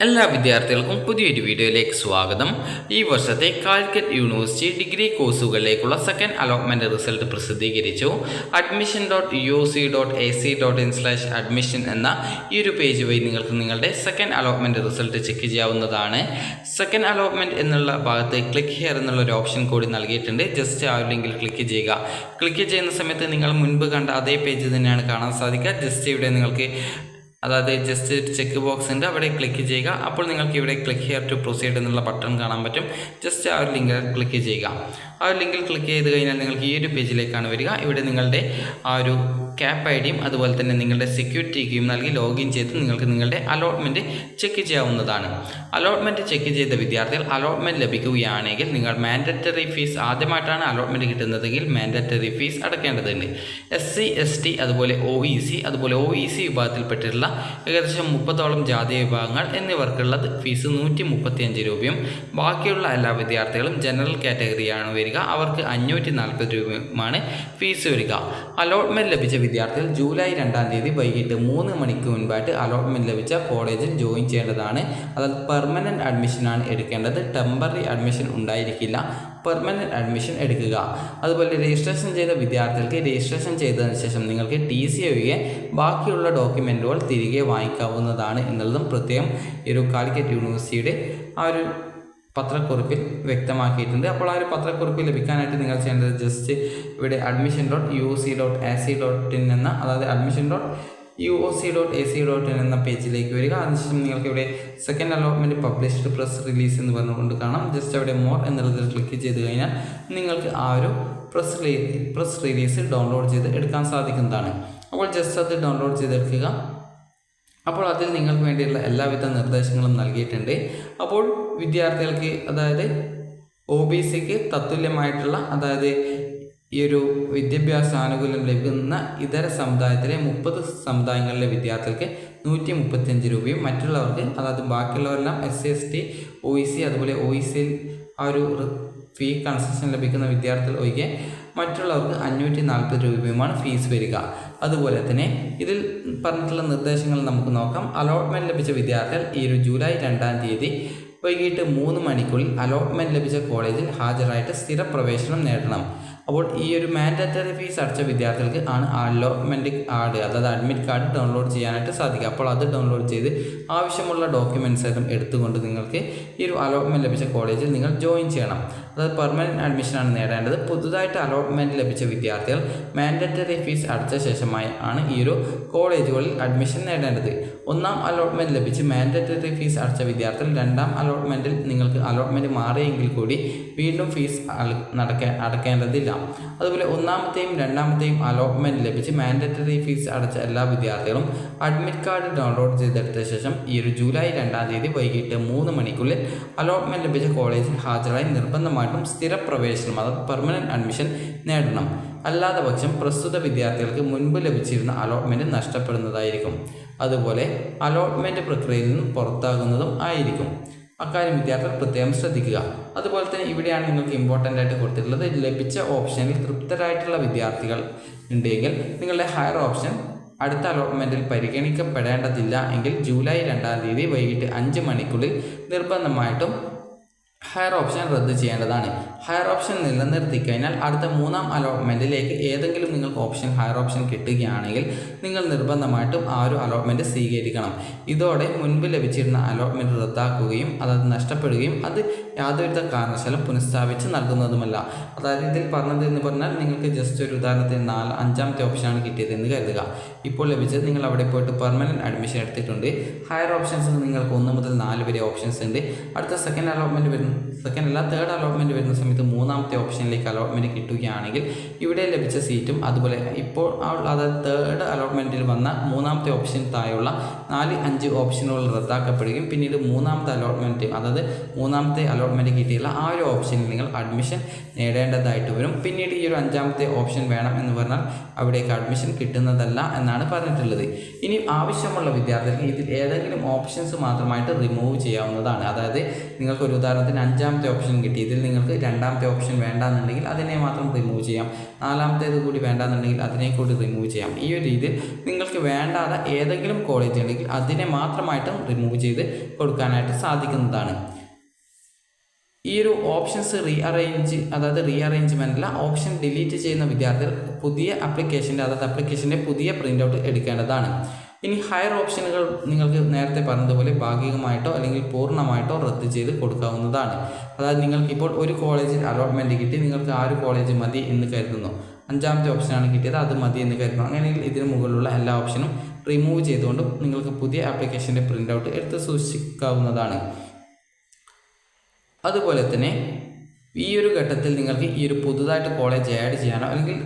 എല്ലാ വിദ്യാർത്ഥികൾക്കും പുതിയൊരു വീഡിയോയിലേക്ക് സ്വാഗതം. ഈ വർഷത്തെ കാലിക്കറ്റ് യൂണിവേഴ്സിറ്റി ഡിഗ്രി കോഴ്സുകളിലേക്കുള്ള സെക്കൻഡ് അലോട്ട്മെൻറ്റ് റിസൾട്ട് പ്രസിദ്ധീകരിച്ചു. admission.uc.ac.in/admission എന്ന ഈ ഒരു പേജ് വഴി നിങ്ങൾക്ക് നിങ്ങളുടെ സെക്കൻഡ് അലോട്ട്മെൻറ്റ് റിസൾട്ട് ചെക്ക് ചെയ്യാവുന്നതാണ്. സെക്കൻഡ് അലോട്ട്മെൻറ്റ് എന്നുള്ള ഭാഗത്ത് ക്ലിക്ക് ഹിയർ എന്നുള്ളൊരു ഓപ്ഷൻ കൂടി നൽകിയിട്ടുണ്ട്. ജസ്റ്റ് ആ ലിങ്കിൽ ക്ലിക്ക് ചെയ്യുക. ക്ലിക്ക് ചെയ്യുന്ന സമയത്ത് നിങ്ങൾ മുൻപ് കണ്ട അതേ പേജ് തന്നെയാണ് കാണാൻ സാധിക്കുക. ജസ്റ്റ് ഇവിടെ നിങ്ങൾക്ക് ജസ്റ്റ് ചെക്ക് ബോക്സ് ഉണ്ട്, അവിടെ ക്ലിക്ക് ചെയ്യുക. അപ്പോൾ നിങ്ങൾക്ക് ഇവിടെ ക്ലിക്ക് ഹിയർ ടു പ്രൊസീഡ് എന്നുള്ള ബട്ടൺ കാണാൻ പറ്റും. ജസ്റ്റ് ആ ഒരു ലിങ്കിൽ ക്ലിക്ക് ചെയ്യുക. ആ ഒരു ലിങ്കിൽ ക്ലിക്ക് ചെയ്ത് കഴിഞ്ഞാൽ നിങ്ങൾക്ക് ഈ ഒരു പേജിലേക്കാണ് വരിക. ഇവിടെ നിങ്ങളുടെ ആ ഒരു ക്യാപ് ഐ ഡിയും അതുപോലെ തന്നെ നിങ്ങളുടെ സെക്യൂരിറ്റി കീയും നൽകി ലോഗിൻ ചെയ്ത് നിങ്ങൾക്ക് നിങ്ങളുടെ അലോട്ട്മെൻറ്റ് ചെക്ക് ചെയ്യാവുന്നതാണ്. അലോട്ട്മെൻറ്റ് ചെക്ക് ചെയ്ത വിദ്യാർത്ഥികൾ അലോട്ട്മെൻറ്റ് ലഭിക്കുകയാണെങ്കിൽ നിങ്ങൾ മാൻഡറ്ററി ഫീസ് ആദ്യമായിട്ടാണ് അലോട്ട്മെൻറ്റ് കിട്ടുന്നതെങ്കിൽ മാൻഡറ്ററി ഫീസ് അടയ്ക്കേണ്ടതുണ്ട്. SC ST അതുപോലെ OEC വിഭാഗത്തിൽപ്പെട്ടിട്ടുള്ള ഏകദേശം 30ഓളം ജാതി വിഭാഗങ്ങൾ എന്നിവർക്കുള്ളത് ഫീസ് 135 രൂപയും ബാക്കിയുള്ള എല്ലാ വിദ്യാർത്ഥികളും ജനറൽ കാറ്റഗറിയാണ് വരിക. അവർക്ക് 540 രൂപയുമാണ് ഫീസ് വരിക. അലോട്ട്മെൻറ്റ് ലഭിച്ച വിദ്യാർത്ഥികൾ ജൂലൈ 2-ാം തീയതി വൈകിട്ട് 3 മണിക്ക് മുൻപായിട്ട് അലോട്ട്മെൻറ്റ് ലഭിച്ച കോളേജിൽ ജോയിൻ ചെയ്യേണ്ടതാണ്. അതായത് പെർമനൻറ്റ് അഡ്മിഷനാണ് എടുക്കേണ്ടത്. ടെമ്പററി അഡ്മിഷൻ ഉണ്ടായിരിക്കില്ല. പെർമനൻറ്റ് അഡ്മിഷൻ എടുക്കുക. അതുപോലെ രജിസ്ട്രേഷൻ ചെയ്ത വിദ്യാർത്ഥികൾക്ക് രജിസ്ട്രേഷൻ ചെയ്തതിന് ശേഷം നിങ്ങൾക്ക് TC ഒഴികെ ബാക്കിയുള്ള ഡോക്യുമെൻറ്റുകൾ തിരികെ വാങ്ങിക്കാവുന്നതാണ് എന്നുള്ളതും പ്രത്യേകം ഈ ഒരു കാലിക്കറ്റ് യൂണിവേഴ്സിറ്റിയുടെ ആ ഒരു പത്രക്കുറിപ്പിൽ വ്യക്തമാക്കിയിട്ടുണ്ട്. അപ്പോൾ ആ ഒരു പത്രക്കുറിപ്പ് ലഭിക്കാനായിട്ട് നിങ്ങൾ ചെയ്യേണ്ടത് ജസ്റ്റ് ഇവിടെ admission.uc.ac.in എന്ന admission.uc.ac.in എന്ന പേജിലേക്ക് വരിക. അതിനുശേഷം നിങ്ങൾക്ക് ഇവിടെ second allotment published press release എന്ന് പറഞ്ഞുകൊണ്ട് കാണാം. ജസ്റ്റ് അവിടെ മോർ എന്നുള്ളതിൽ ക്ലിക്ക് ചെയ്ത് കഴിഞ്ഞാൽ നിങ്ങൾക്ക് ആ ഒരു പ്രസ് റിലീസ് ഡൗൺലോഡ് ചെയ്ത് എടുക്കാൻ സാധിക്കുന്നതാണ്. അപ്പോൾ ജസ്റ്റ് അത് ഡൗൺലോഡ് ചെയ്തെടുക്കുക. അപ്പോൾ അതിൽ നിങ്ങൾക്ക് വേണ്ടിയുള്ള എല്ലാവിധ നിർദ്ദേശങ്ങളും നൽകിയിട്ടുണ്ട്. അപ്പോൾ വിദ്യാർത്ഥികൾക്ക് OBCക്ക് തത്തുല്യമായിട്ടുള്ള ഈ ഒരു വിദ്യാഭ്യാസ ആനുകൂല്യം ലഭിക്കുന്ന ഇതര സമുദായത്തിലെ 30 സമുദായങ്ങളിലെ വിദ്യാർത്ഥികൾക്ക് 135 രൂപയും മറ്റുള്ളവർക്ക് ബാക്കിയുള്ളവരെല്ലാം SC ST OEC അതുപോലെ OECയിൽ ആ ഒരു ഫീ കൺസെഷൻ ലഭിക്കുന്ന വിദ്യാർത്ഥികൾ ഒഴികെ മറ്റുള്ളവർക്ക് 540 രൂപയുമാണ് ഫീസ് വരിക. അതുപോലെ തന്നെ ഇതിൽ പറഞ്ഞിട്ടുള്ള നിർദ്ദേശങ്ങൾ നമുക്ക് നോക്കാം. അലോട്ട്മെൻറ്റ് ലഭിച്ച വിദ്യാർത്ഥികൾ ഈ ഒരു ജൂലൈ 2-ാം തീയതി വൈകിട്ട് 3 മണിക്കുള്ളിൽ അലോട്ട്മെൻറ്റ് ലഭിച്ച കോളേജിൽ ഹാജരായിട്ട് സ്ഥിര പ്രവേശനം നേടണം. അപ്പോൾ ഈ ഒരു മാൻഡറ്ററി ഫീസ് അടച്ച വിദ്യാർത്ഥികൾക്ക് ആണ് allotment card admit card download ചെയ്യാനായിട്ട് സാധിക്കുക. അപ്പോൾ അത് ഡൗൺലോഡ് ചെയ്ത് ആവശ്യമുള്ള ഡോക്യുമെൻറ്റ്സ് എല്ലാം എടുത്തുകൊണ്ട് നിങ്ങൾക്ക് ഈ ഒരു അലോട്ട്മെൻറ്റ് ലഭിച്ച കോളേജിൽ നിങ്ങൾ ജോയിൻ ചെയ്യണം. പെർമനൻറ്റ് അഡ്മിഷനാണ് നേടേണ്ടത്. പുതുതായിട്ട് അലോട്ട്മെൻറ്റ് ലഭിച്ച വിദ്യാർത്ഥികൾ മാൻഡറ്ററി ഫീസ് അടച്ച ശേഷമായി ആണ് ഈ ഒരു കോളേജുകളിൽ അഡ്മിഷൻ നേടേണ്ടത്. 1-ാം അലോട്ട്മെൻറ്റ് ലഭിച്ച് മാൻഡറ്ററി ഫീസ് അടച്ച വിദ്യാർത്ഥികൾ 2-ാം അലോട്ട്മെൻറ്റിൽ നിങ്ങൾക്ക് അലോട്ട്മെൻറ്റ് മാറിയെങ്കിൽ കൂടി വീണ്ടും ഫീസ് അടക്കേണ്ടതില്ല. അതുപോലെ 1-ാമത്തെയും 2-ാമത്തെയും അലോട്ട്മെൻറ്റ് ലഭിച്ച് മാൻഡറ്ററി ഫീസ് അടച്ച എല്ലാ വിദ്യാർത്ഥികളും അഡ്മിറ്റ് കാർഡ് ഡൗൺലോഡ് ചെയ്തെടുത്ത ശേഷം ഈ ഒരു ജൂലൈ 2-ാം തീയതി വൈകിട്ട് 3 മണിക്കുള്ളിൽ അലോട്ട്മെൻറ്റ് ലഭിച്ച കോളേജിൽ ഹാജരായി നിർബന്ധമായിട്ടും സ്ഥിര പ്രവേശനം പെർമനൻറ്റ് അഡ്മിഷൻ നേടണം. അല്ലാത്ത പക്ഷം പ്രസ്തുത വിദ്യാർത്ഥികൾക്ക് മുൻപ് ലഭിച്ചിരുന്ന അലോട്ട്മെൻറ്റ് നഷ്ടപ്പെടുന്നതായിരിക്കും. അതുപോലെ അലോട്ട്മെൻറ്റ് പ്രക്രിയയിൽ നിന്നും പുറത്താകുന്നതും ആയിരിക്കും. അക്കാര്യം വിദ്യാർത്ഥികൾ പ്രത്യേകം ശ്രദ്ധിക്കുക. അതുപോലെ തന്നെ ഇവിടെയാണ് നിങ്ങൾക്ക് ഇമ്പോർട്ടൻ്റ് ആയിട്ട് കൊടുത്തിട്ടുള്ളത്. ലഭിച്ച ഓപ്ഷനിൽ തൃപ്തരായിട്ടുള്ള വിദ്യാർത്ഥികൾ ഉണ്ടെങ്കിൽ നിങ്ങളുടെ ഹയർ ഓപ്ഷൻ അടുത്ത അലോട്ട്മെൻറ്റിൽ പരിഗണിക്കപ്പെടേണ്ടതില്ല എങ്കിൽ ജൂലൈ 2-ാം തീയതി വൈകിട്ട് 5 മണിക്കുള്ളിൽ നിർബന്ധമായിട്ടും ഹയർ ഓപ്ഷൻ റദ്ദ് ചെയ്യേണ്ടതാണ്. ഹയർ ഓപ്ഷൻ നിലനിർത്തി കഴിഞ്ഞാൽ അടുത്ത 3-ാം അലോട്ട്മെൻറ്റിലേക്ക് ഏതെങ്കിലും നിങ്ങൾക്ക് ഹയർ ഓപ്ഷൻ കിട്ടുകയാണെങ്കിൽ നിങ്ങൾ നിർബന്ധമായിട്ടും ആ ഒരു അലോട്ട്മെൻറ്റ് സ്വീകരിക്കണം. ഇതോടെ മുൻപ് ലഭിച്ചിരുന്ന അലോട്ട്മെൻറ്റ് റദ്ദാക്കുകയും നഷ്ടപ്പെടുകയും അത് യാതൊരുവിധ കാരണവശാലും പുനഃസ്ഥാപിച്ച് നൽകുന്നതുമല്ല. ഇതിൽ പറഞ്ഞതെന്ന് പറഞ്ഞാൽ നിങ്ങൾക്ക് ജസ്റ്റ് ഒരു ഉദാഹരണത്തിന് 5-ാമത്തെ ഓപ്ഷനാണ് കിട്ടിയതെന്ന് കരുതുക. ഇപ്പോൾ ലഭിച്ചത് നിങ്ങൾ അവിടെ പോയിട്ട് പെർമനൻറ്റ് അഡ്മിഷൻ എടുത്തിട്ടുണ്ട്. ഹയർ ഓപ്ഷൻസ് നിങ്ങൾക്ക് 1 മുതൽ 4 വരെ ഓപ്ഷൻസ് ഉണ്ട്. അടുത്ത തേർഡ് അലോട്ട്മെൻറ്റ് വരുന്ന സമയത്ത് 3-ാമത്തെ ഓപ്ഷനിലേക്ക് അലോട്ട്മെൻറ്റ് കിട്ടുകയാണെങ്കിൽ ഇവിടെ ലഭിച്ച സീറ്റും അതുപോലെ ഇപ്പോൾ തേർഡ് അലോട്ട്മെൻറ്റിൽ വന്ന 3-ാമത്തെ ഓപ്ഷൻ താഴെയുള്ള 4-5 ഓപ്ഷനുകൾ റദ്ദാക്കപ്പെടുകയും പിന്നീട് 3-ാമത്തെ അലോട്ട്മെൻറ്റ് കിട്ടിയുള്ള ആ ഒരു ഓപ്ഷനിൽ നിങ്ങൾ അഡ്മിഷൻ നേടേണ്ടതായിട്ട് വരും. പിന്നീട് ഈ ഒരു 5-ാമത്തെ ഓപ്ഷൻ വേണം എന്ന് പറഞ്ഞാൽ അവിടേക്ക് അഡ്മിഷൻ കിട്ടുന്നതല്ല എന്നാണ് പറഞ്ഞിട്ടുള്ളത്. ഇനി ആവശ്യമുള്ള വിദ്യാർത്ഥികൾക്ക് ഇതിൽ ഏതെങ്കിലും ഓപ്ഷൻസ് മാത്രമായിട്ട് റിമൂവ് ചെയ്യാവുന്നതാണ്. നിങ്ങൾക്ക് ഒരു ഉദാഹരണത്തിന് 5-ാമത്തെ ഓപ്ഷൻ കിട്ടി, ഇതിൽ നിങ്ങൾക്ക് 2-ാമത്തെ ഓപ്ഷൻ വേണ്ടാന്നുണ്ടെങ്കിൽ അതിനെ മാത്രം റിമൂവ് ചെയ്യാം. 4-ാമത്തേത് കൂടി വേണ്ടാന്നുണ്ടെങ്കിൽ അതിനെ കൂടി റിമൂവ് ചെയ്യാം. ഈ ഒരു രീതിയിൽ നിങ്ങൾക്ക് നിങ്ങൾക്ക് വേണ്ടാതെ ഏതെങ്കിലും കോളേജ് ഉണ്ടെങ്കിൽ അതിനെ മാത്രമായിട്ടും റിമൂവ് ചെയ്ത് കൊടുക്കാനായിട്ട് സാധിക്കുന്നതാണ്. ഈ ഒരു ഓപ്ഷൻസ് റീഅറേഞ്ച്മെൻറ്റിലെ ഓപ്ഷൻ ഡിലീറ്റ് ചെയ്യുന്ന വിദ്യാർത്ഥികൾ പുതിയ ആപ്ലിക്കേഷൻ്റെ പുതിയ പ്രിൻ്റ് ഔട്ട് എടുക്കേണ്ടതാണ്. ഇനി ഹയർ ഓപ്ഷനുകൾ നിങ്ങൾക്ക് നേരത്തെ പറഞ്ഞതുപോലെ ഭാഗികമായിട്ടോ അല്ലെങ്കിൽ പൂർണ്ണമായിട്ടോ റദ്ദ് ചെയ്ത് കൊടുക്കാവുന്നതാണ്. അതായത് നിങ്ങൾക്കിപ്പോൾ ഒരു കോളേജിൽ അലോട്ട്മെൻറ്റ് കിട്ടി, നിങ്ങൾക്ക് ആ ഒരു കോളേജ് മതി എന്ന് കരുതുന്നു, 5ാമത്തെ ഓപ്ഷനാണ് കിട്ടിയത്, അത് മതി എന്ന് കരുതുന്നു. അങ്ങനെയെങ്കിൽ ഇതിന് മുകളിലുള്ള എല്ലാ ഓപ്ഷനും റിമൂവ് ചെയ്തുകൊണ്ടും നിങ്ങൾക്ക് പുതിയ ആപ്ലിക്കേഷൻ്റെ പ്രിൻ്റ് ഔട്ട് എടുത്ത് സൂക്ഷിക്കാവുന്നതാണ്. അതുപോലെ തന്നെ ഈ ഒരു ഘട്ടത്തിൽ നിങ്ങൾക്ക് ഈ ഒരു പുതുതായിട്ട് കോളേജ് ആഡ് ചെയ്യാനോ അല്ലെങ്കിൽ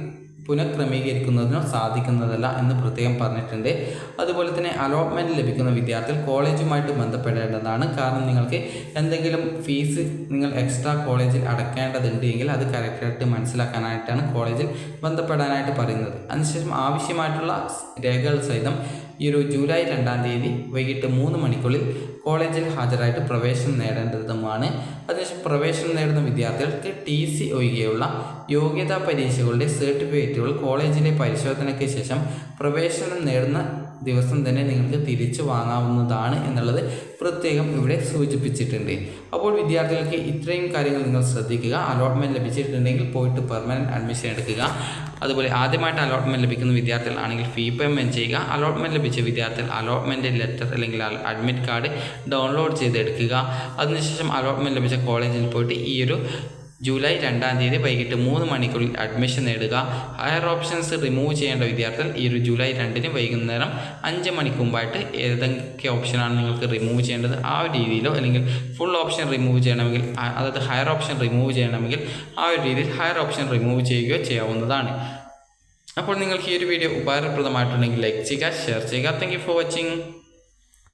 പുനഃക്രമീകരിക്കുന്നതിനോ സാധിക്കുന്നതല്ല എന്ന് പ്രത്യേകം പറഞ്ഞിട്ടുണ്ട്. അതുപോലെ തന്നെ അലോട്ട്മെൻറ്റ് ലഭിക്കുന്ന വിദ്യാർത്ഥികൾ കോളേജുമായിട്ട് ബന്ധപ്പെടേണ്ടതാണ്. കാരണം നിങ്ങൾക്ക് എന്തെങ്കിലും ഫീസ് നിങ്ങൾ എക്സ്ട്രാ കോളേജിൽ അടയ്ക്കേണ്ടതുണ്ട് എങ്കിൽ അത് കറക്റ്റായിട്ട് മനസ്സിലാക്കാനായിട്ടാണ് കോളേജിൽ ബന്ധപ്പെടാനായിട്ട് പറയുന്നത്. അതിനുശേഷം ആവശ്യമായിട്ടുള്ള രേഖകൾ സഹിതം ഈ ഒരു ജൂലൈ 2-ാം തീയതി വൈകിട്ട് 3 മണിക്കുള്ളിൽ കോളേജിൽ ഹാജരായിട്ട് പ്രവേശനം നേടേണ്ടതുമാണ്. അതിനുശേഷം പ്രവേശനം നേടുന്ന വിദ്യാർത്ഥികൾക്ക് TC ഒഴികെയുള്ള യോഗ്യതാ പരീക്ഷകളുടെ സർട്ടിഫിക്കറ്റുകൾ കോളേജിലെ പരിശോധനയ്ക്ക് ശേഷം പ്രവേശനം നേടുന്ന ദിവസം തന്നെ നിങ്ങൾക്ക് തിരിച്ചു വാങ്ങാവുന്നതാണ് എന്നുള്ളത് പ്രത്യേകം ഇവിടെ സൂചിപ്പിച്ചിട്ടുണ്ട്. അപ്പോൾ വിദ്യാർത്ഥികൾക്ക് ഇത്രയും കാര്യങ്ങൾ നിങ്ങൾ ശ്രദ്ധിക്കുക. അലോട്ട്മെൻറ്റ് ലഭിച്ചിട്ടുണ്ടെങ്കിൽ പോയിട്ട് പെർമനൻറ്റ് അഡ്മിഷൻ എടുക്കുക. അതുപോലെ ആദ്യമായിട്ട് അലോട്ട്മെൻറ്റ് ലഭിക്കുന്ന വിദ്യാർത്ഥികളാണെങ്കിൽ ഫീ പേയ്മെൻറ്റ് ചെയ്യുക. അലോട്ട്മെൻറ്റ് ലഭിച്ച വിദ്യാർത്ഥികൾ അലോട്ട്മെൻറ്റ് ലെറ്റർ അല്ലെങ്കിൽ അഡ്മിറ്റ് കാർഡ് ഡൗൺലോഡ് ചെയ്തെടുക്കുക. അതിനുശേഷം അലോട്ട്മെൻറ്റ് ലഭിച്ച കോളേജിൽ പോയിട്ട് ഈ ഒരു ജൂലൈ 2-ാം തീയതി വൈകിട്ട് 3 മണിക്കുള്ളിൽ അഡ്മിഷൻ നേടുക. ഹയർ ഓപ്ഷൻസ് റിമൂവ് ചെയ്യേണ്ട വിദ്യാർത്ഥികൾ ഈ ഒരു ജൂലൈ 2-ന് വൈകുന്നേരം 5 മണിക്ക് മുമ്പായിട്ട് ഏതൊക്കെ ഓപ്ഷനാണ് നിങ്ങൾക്ക് റിമൂവ് ചെയ്യേണ്ടത് ആ ഒരു രീതിയിലോ അല്ലെങ്കിൽ ഫുൾ ഓപ്ഷൻ റിമൂവ് ചെയ്യണമെങ്കിൽ, അതായത് ഹയർ ഓപ്ഷൻ റിമൂവ് ചെയ്യണമെങ്കിൽ ആ ഒരു രീതിയിൽ ഹയർ ഓപ്ഷൻ റിമൂവ് ചെയ്യുകയോ ചെയ്യാവുന്നതാണ്. അപ്പോൾ നിങ്ങൾക്ക് ഈ ഒരു വീഡിയോ ഉപകാരപ്രദമായിട്ടുണ്ടെങ്കിൽ ലൈക്ക് ചെയ്യുക, ഷെയർ ചെയ്യുക. Thank you for watching.